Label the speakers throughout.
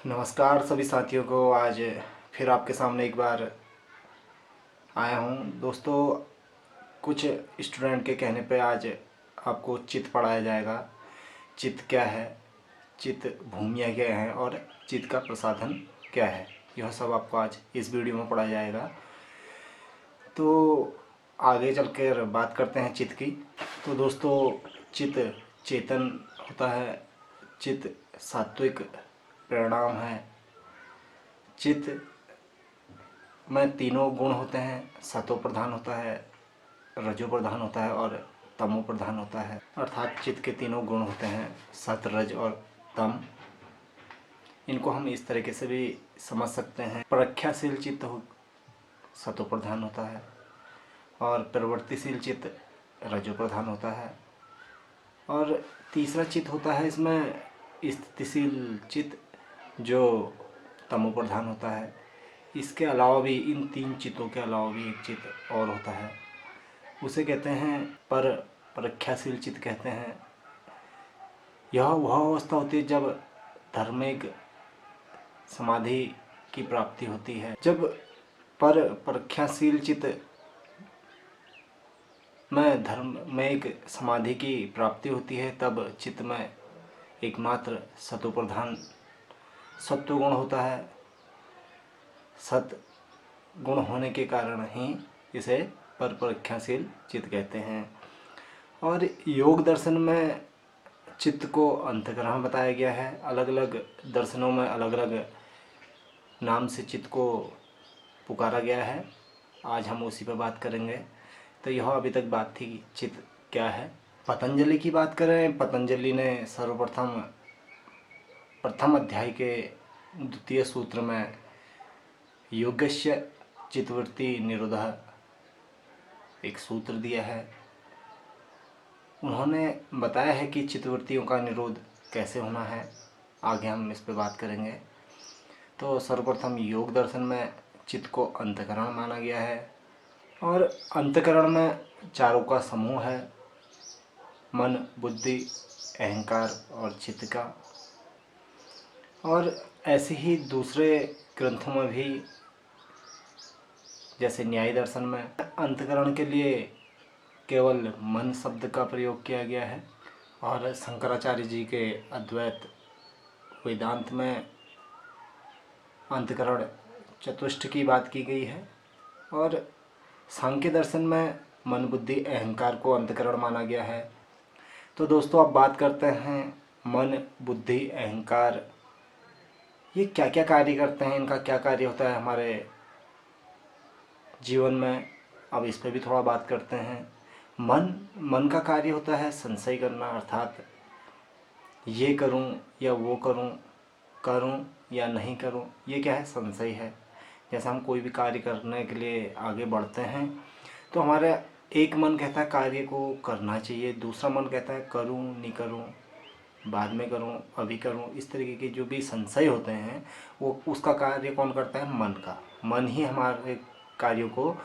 Speaker 1: नमस्कार सभी साथियों को। आज फिर आपके सामने एक बार आया हूँ दोस्तों। कुछ स्टूडेंट के कहने पे आज आपको चित्त पढ़ाया जाएगा। चित्त क्या है, चित्त भूमिया क्या है और चित्त का प्रसाधन क्या है, यह सब आपको आज इस वीडियो में पढ़ाया जाएगा। तो आगे चलकर बात करते हैं चित्त की। तो दोस्तों, चित्त चेतन होता है, चित्त सात्विक परिणाम है। चित्त में तीनों गुण होते हैं, सतो प्रधान होता है, रजो प्रधान होता है और तमो प्रधान होता है। अर्थात चित्त के तीनों गुण होते हैं, सत, रज और तम। इनको हम इस तरीके से भी समझ सकते हैं। प्रख्याशील चित्त सतो प्रधान होता है और प्रवृत्तिशील चित्त रजो प्रधान होता है। और तीसरा चित्त होता है इसमें स्थितिशील चित्त, जो तमो प्रधान होता है। इसके अलावा भी, इन तीन चित्तों के अलावा भी एक चित्त और होता है, उसे कहते हैं प्रख्याशील चित्त कहते हैं। यह वह अवस्था होती है जब धार्मिक समाधि की प्राप्ति होती है। जब प्रख्याशील चित्त में धर्म में एक समाधि की प्राप्ति होती है, तब चित्त में एकमात्र सतो प्रधान सत्वगुण होता है। सत गुण होने के कारण ही इसे प्रख्याशील चित्त कहते हैं। और योग दर्शन में चित्त को अंतःकरण बताया गया है। अलग अलग दर्शनों में अलग अलग नाम से चित्त को पुकारा गया है। आज हम उसी पर बात करेंगे। तो यह अभी तक बात थी चित्त क्या है। पतंजलि की बात करें, पतंजलि ने सर्वप्रथम प्रथम अध्याय के द्वितीय सूत्र में योगस्य चित्तवृत्ति निरोधः एक सूत्र दिया है। उन्होंने बताया है कि चित्तवृत्तियों का निरोध कैसे होना है। आगे हम इस पर बात करेंगे। तो सर्वप्रथम योग दर्शन में चित्त को अंतःकरण माना गया है और अंतःकरण में चारों का समूह है, मन, बुद्धि, अहंकार और चित्त का। और ऐसे ही दूसरे ग्रंथों में भी, जैसे न्याय दर्शन में अंतःकरण के लिए केवल मन शब्द का प्रयोग किया गया है। और शंकराचार्य जी के अद्वैत वेदांत में अंतःकरण चतुष्ट की बात की गई है। और सांख्य दर्शन में मन, बुद्धि, अहंकार को अंतःकरण माना गया है। तो दोस्तों, अब बात करते हैं मन, बुद्धि, अहंकार ये क्या क्या कार्य करते हैं, इनका क्या कार्य होता है हमारे जीवन में। अब इस पर भी थोड़ा बात करते हैं। मन का कार्य होता है संशय करना, अर्थात ये करूं या वो करूं, करूं या नहीं करूं, ये क्या है, संशय है। जैसा हम कोई भी कार्य करने के लिए आगे बढ़ते हैं तो हमारा एक मन कहता है कार्य को करना चाहिए, दूसरा मन कहता है करूं नहीं करूं, बाद में करूं, अभी करूं। इस तरीके के जो भी संशय होते हैं वो उसका कार्य कौन करता है, मन का। मन ही हमारे कार्यों को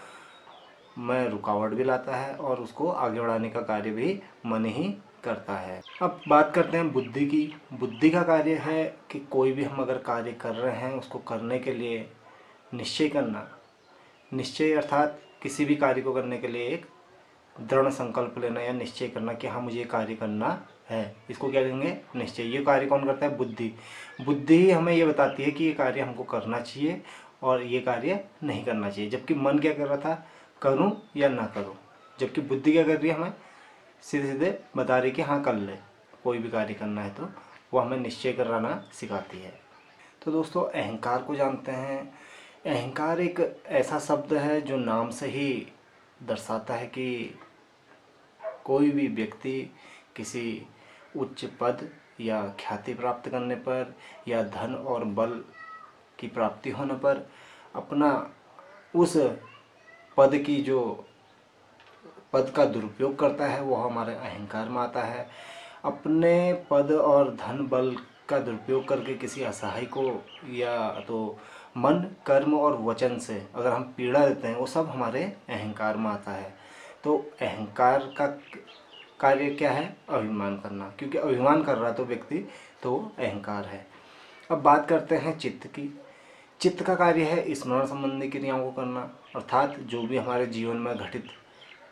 Speaker 1: में रुकावट भी लाता है और उसको आगे बढ़ाने का कार्य भी मन ही करता है। अब बात करते हैं बुद्धि की। बुद्धि का कार्य है कि कोई भी हम अगर कार्य कर रहे हैं उसको करने के लिए निश्चय करना। निश्चय अर्थात किसी भी कार्य को करने के लिए एक दृढ़ संकल्प लेना या निश्चय करना कि हाँ मुझे ये कार्य करना है, इसको क्या कहेंगे, निश्चय। ये कार्य कौन करता है, बुद्धि। बुद्धि ही हमें ये बताती है कि ये कार्य हमको करना चाहिए और ये कार्य नहीं करना चाहिए। जबकि मन क्या कर रहा था, करूं या ना करूं। जबकि बुद्धि क्या कर रही है, हमें सीधे सीधे बता रही कि हाँ कर ले, कोई भी कार्य करना है तो वो हमें निश्चय कराना सिखाती है। तो दोस्तों, अहंकार को जानते हैं। अहंकार एक ऐसा शब्द है जो नाम से ही दर्शाता है कि कोई भी व्यक्ति किसी उच्च पद या ख्याति प्राप्त करने पर या धन और बल की प्राप्ति होने पर अपना उस पद की जो पद का दुरुपयोग करता है वो हमारे अहंकार में आता है। अपने पद और धन बल का दुरुपयोग करके किसी असहाय को या तो मन, कर्म और वचन से अगर हम पीड़ा देते हैं वो सब हमारे अहंकार में आता है। तो अहंकार का कार्य क्या है, अभिमान करना। क्योंकि अभिमान कर रहा है तो व्यक्ति, तो अहंकार है। अब बात करते हैं चित्त की। चित्त का कार्य है स्मरण संबंधी क्रियाओं को करना, अर्थात जो भी हमारे जीवन में घटित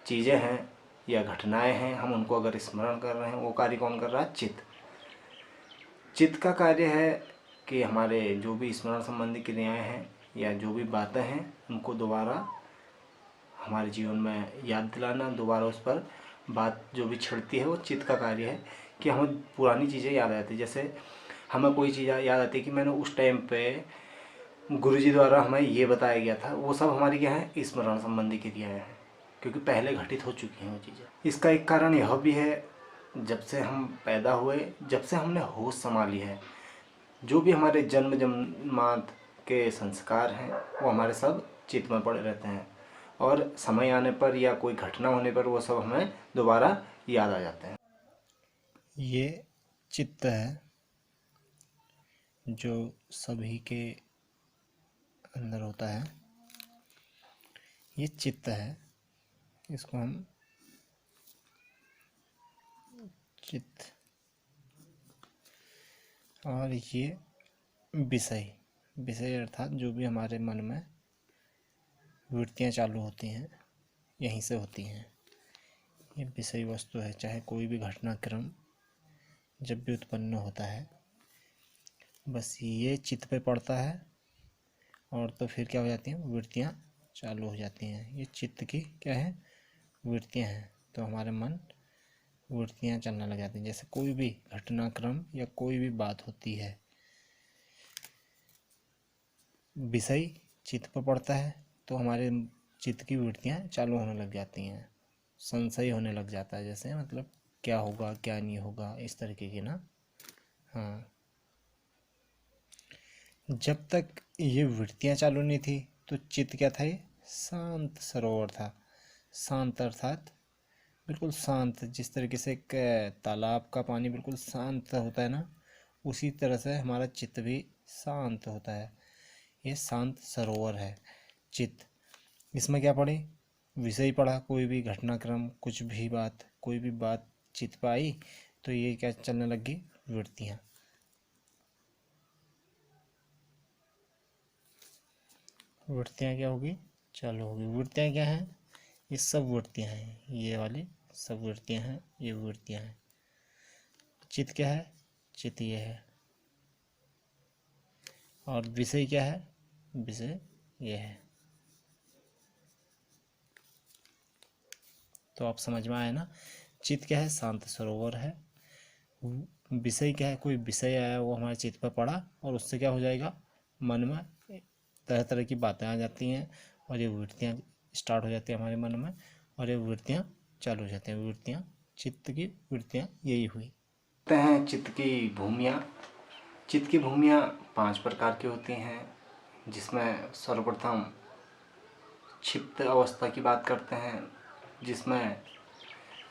Speaker 1: चीज़ें हैं या घटनाएं हैं, हम उनको अगर स्मरण कर रहे हैं, वो कार्य कौन कर रहा है? चित्त। चित्त का कार्य है कि हमारे जो भी स्मरण संबंधी क्रियाएं हैं या जो भी बातें हैं, उनको दोबारा हमारे जीवन में याद दिलाना, दोबारा उस पर बात जो भी छिड़ती है, वो चित्त का कार्य है कि हमें पुरानी चीज़ें याद आ जाती है। जैसे हमें कोई चीज़ याद आती है कि मैंने उस टाइम पे गुरुजी द्वारा हमें ये बताया गया था, वो सब हमारी क्या है? स्मरण संबंधी क्रियाएं हैं, क्योंकि पहले घटित हो चुकी हैं वो चीज़ें। इसका एक कारण यह भी है, जब से हम पैदा हुए, जब से हमने होश संभाली है, जो भी हमारे जन्म जन्मांत के संस्कार हैं, वो हमारे सब चित्त में पड़े रहते हैं, और समय आने पर या कोई घटना होने पर वो सब हमें दोबारा याद आ जाते हैं।
Speaker 2: ये चित्त है जो सभी के अंदर होता है। ये चित्त है, इसको हम चित्त, और ये विषय, विषय अर्थात जो भी हमारे मन में वृत्तियाँ चालू होती हैं, यहीं से होती हैं। ये विषय वस्तु है। चाहे कोई भी घटनाक्रम जब भी उत्पन्न होता है, बस ये चित्त पे पड़ता है, और तो फिर क्या हो जाती हैं? वृत्तियाँ चालू हो जाती हैं। ये चित्त की क्या है? वृत्तियाँ हैं। तो हमारे मन वृत्तियाँ चलने लग जाती हैं। जैसे कोई भी घटनाक्रम या कोई भी बात होती है, विषय चित्त पर पड़ता है, तो हमारे चित्त की वृत्तियाँ चालू होने लग जाती हैं, संशय होने लग जाता है। जैसे मतलब क्या होगा क्या नहीं होगा, इस तरीके की ना। हाँ, जब तक ये वृत्तियाँ चालू नहीं थी तो चित्त क्या था? ये शांत सरोवर था। शांत अर्थात बिल्कुल शांत। जिस तरीके से एक तालाब का पानी बिल्कुल शांत होता है ना, उसी तरह से हमारा चित्त भी शांत होता है। ये शांत सरोवर है चित्त। इसमें क्या पढ़े? विषय पढ़ा, कोई भी घटनाक्रम, कुछ भी बात, कोई भी बात चित्त पे आई तो ये क्या चलने लगी? वृत्तियाँ। वृत्तियाँ क्या होगी? चालू होगी। वृत्तियाँ क्या हैं? ये सब वृत्तियाँ हैं, ये वाली सब वृत्तियाँ हैं, ये वृत्तियाँ हैं। चित्त क्या है? चित्त ये है। और विषय क्या है? विषय ये है। तो आप समझ में आया ना? चित्त क्या है? शांत सरोवर है। विषय क्या है? कोई विषय आया, वो हमारे चित्त पर पड़ा, और उससे क्या हो जाएगा? मन में तरह तरह की बातें आ जाती हैं, और ये वृत्तियाँ स्टार्ट हो जाती हैं हमारे मन में, और ये वृत्तियाँ चालू हो जाती हैं। वृत्तियाँ, चित्त की वृत्तियाँ यही हुई।
Speaker 1: कहते हैं चित्त की भूमियाँ। चित्त की भूमियाँ 5 प्रकार की होती हैं, जिसमें सर्वप्रथम क्षिप्त अवस्था की बात करते हैं, जिसमें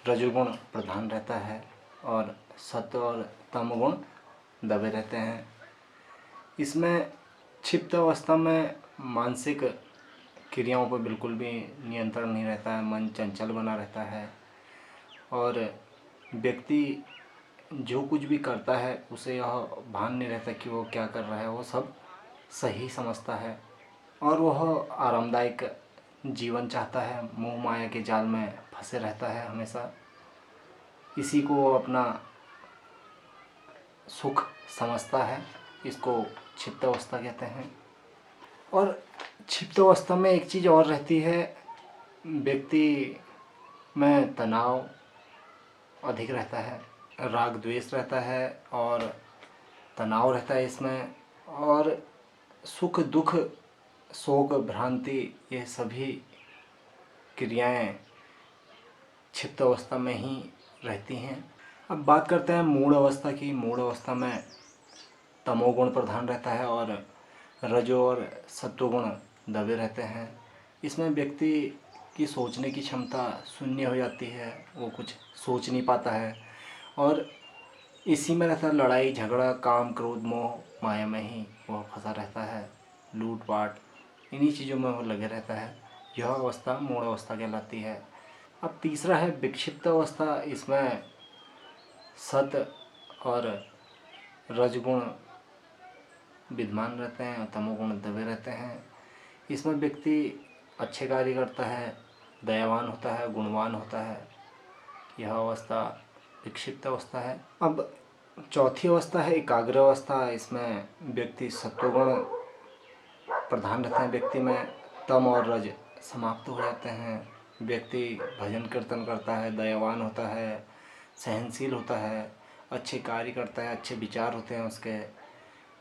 Speaker 1: रजोगुण प्रधान रहता है और सत्व और तमगुण दबे रहते हैं। इसमें क्षिप्त अवस्था में मानसिक क्रियाओं पर बिल्कुल भी नियंत्रण नहीं रहता है, मन चंचल बना रहता है, और व्यक्ति जो कुछ भी करता है उसे यह भान नहीं रहता कि वो क्या कर रहा है, वो सब सही समझता है, और वह आरामदायक जीवन चाहता है, मोह माया के जाल में फंसे रहता है हमेशा। इसी को वो अपना सुख समझता है। इसको क्षिप्त अवस्था कहते हैं। और क्षिप्त अवस्था में एक चीज़ और रहती है, व्यक्ति में तनाव अधिक रहता है, राग द्वेष रहता है, और तनाव रहता है इसमें, और सुख दुख शोक भ्रांति, ये सभी क्रियाएं क्षिप्त अवस्था में ही रहती हैं। अब बात करते हैं मूढ़ अवस्था की। मूढ़ अवस्था में तमोगुण प्रधान रहता है, और रजो और सत्वगुण दबे रहते हैं। इसमें व्यक्ति की सोचने की क्षमता शून्य हो जाती है, वो कुछ सोच नहीं पाता है, और इसी में रहता है लड़ाई झगड़ा, काम क्रोध मोह माया में ही वो फंसा रहता है, लूट पाट, इन्हीं चीज़ों में वो लगे रहता है। यह अवस्था मूढ़ अवस्था कहलाती है। अब तीसरा है विक्षिप्त अवस्था। इसमें सत और रजगुण विद्यमान रहते हैं और तमोगुण दबे रहते हैं। इसमें व्यक्ति अच्छे कार्य करता है, दयावान होता है, गुणवान होता है। यह अवस्था विक्षिप्त अवस्था है। अब चौथी अवस्था है एकाग्र अवस्था। इसमें व्यक्ति सत्वगुण प्रधान रहते हैं, व्यक्ति में तम और रज समाप्त हो जाते हैं। व्यक्ति भजन कीर्तन करता है, दयावान होता है, सहनशील होता है, अच्छे कार्य करता है, अच्छे विचार होते हैं उसके,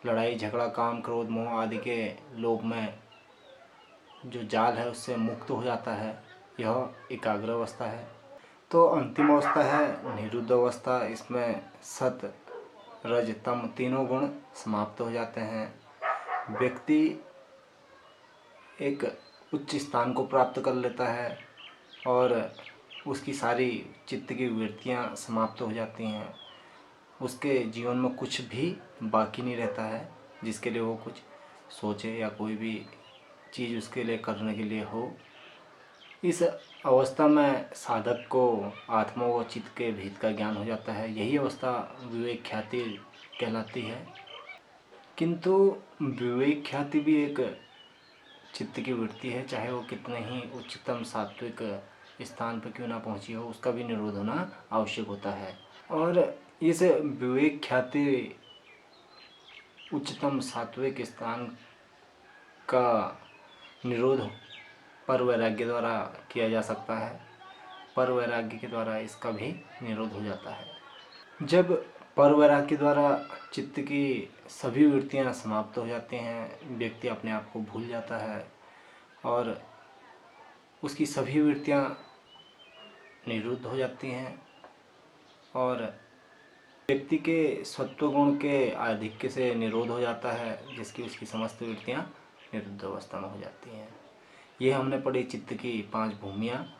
Speaker 1: लड़ाई झगड़ा काम क्रोध मोह आदि के लोभ में जो जाल है उससे मुक्त हो जाता है। यह एकाग्र अवस्था है। तो अंतिम अवस्था है निरुद्ध अवस्था। इसमें सत रज तम तीनों गुण समाप्त हो जाते हैं। व्यक्ति एक उच्च स्थान को प्राप्त कर लेता है और उसकी सारी चित्त की वृत्तियाँ समाप्त हो जाती हैं। उसके जीवन में कुछ भी बाकी नहीं रहता है जिसके लिए वो कुछ सोचे या कोई भी चीज़ उसके लिए करने के लिए हो। इस अवस्था में साधक को आत्मा व चित्त के भेद का ज्ञान हो जाता है। यही अवस्था विवेक ख्याति कहलाती है। किंतु विवेक ख्याति भी एक चित्त की वृत्ति है, चाहे वो कितने ही उच्चतम सात्विक स्थान पर क्यों ना पहुंची हो, उसका भी निरोध होना आवश्यक होता है। और इस विवेक ख्याति उच्चतम सात्विक स्थान का निरोध पर वैराग्य द्वारा किया जा सकता है। पर वैराग्य के द्वारा इसका भी निरोध हो जाता है। जब पर वैराग्य द्वारा चित्त की सभी वृत्तियां समाप्त हो जाती हैं, व्यक्ति अपने आप को भूल जाता है और उसकी सभी वृत्तियां निरुद्ध हो जाती हैं और व्यक्ति के सत्वगुण के आधिक्य से निरोध हो जाता है, जिसकी उसकी समस्त वृत्तियां निरुद्ध अवस्था में हो जाती हैं। ये हमने पढ़ी चित्त की 5 भूमियाँ।